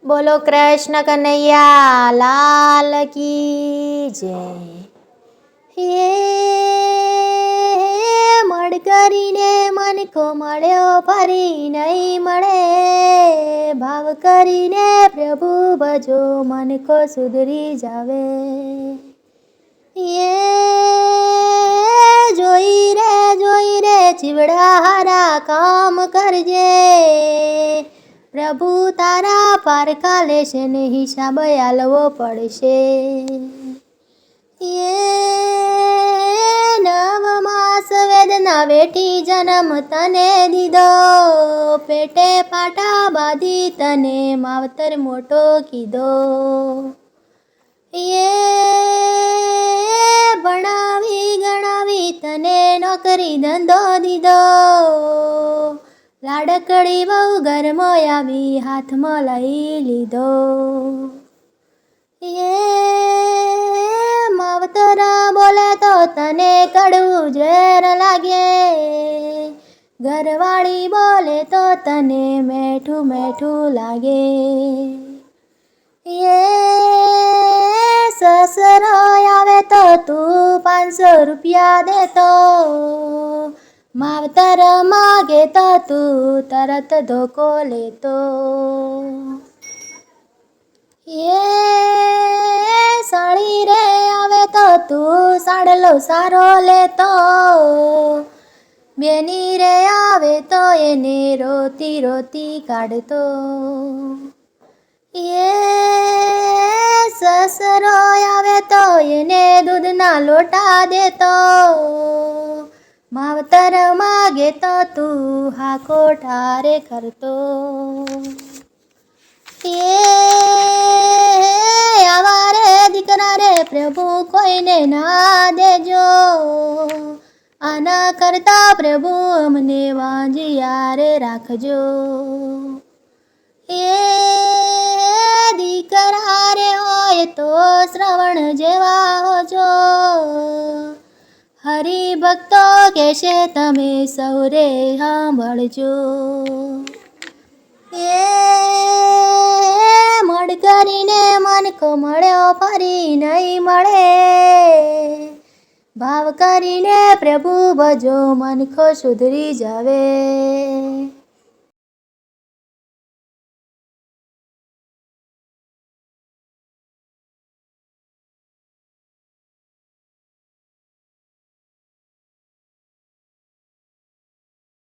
બોલો કૃષ્ણ કનૈયા લાલ કી જય. હે મળ કરીને મનકો મળ્યો ફરી નહીં મળે, ભાવ કરીને પ્રભુ ભજો મનકો સુધરી જાવે. જોઈ રે ચીવડા હારા કામ કરજે, પ્રભુ તારા પારકા લેશે ને હિસાબ આલવો પડશે. નવ માસ વેદના વેઠી જન્મ તને દીધો, પેટે પાટા બાંધી તને માવતર મોટો કીધો. ભણાવી ગણાવી તને નોકરી ધંધો દીધો, લાડકડી બહુ ઘરમાં આવી હાથમાં લઈ લીધો. માવતરા બોલે તો તને કડવું ઝેર લાગે, ઘરવાળી બોલે તો તને મેઠું મેઠું લાગે. સસરો આવે તો તું 500 રૂપિયા દેતો, માવતર માગે તો તું તરત ધોકો લેતો. સાળી રે આવે તો તું સાડલો સારો લેતો, બેની રે આવે તો એને રોતી રોતી કાઢતો. સસરો આવે તો એને દૂધના લોટા દેતો, માવતર માગે તો તું હાકો ઠારે કરતો. આવા રે દીકરા રે પ્રભુ કોઈને ના દેજો, આના કરતા પ્રભુ અમને વાંજિયારે રાખજો. દીકરા રે હોય તો શ્રવણ જેવા હોજો, હરિભક્તો કહેશે તમે સૌરે સાંભળજો. મળ કરીને મનકો મળ્યો ફરી નહીં મળે, ભાવ કરીને પ્રભુ ભજો મનકો સુધરી જાવે.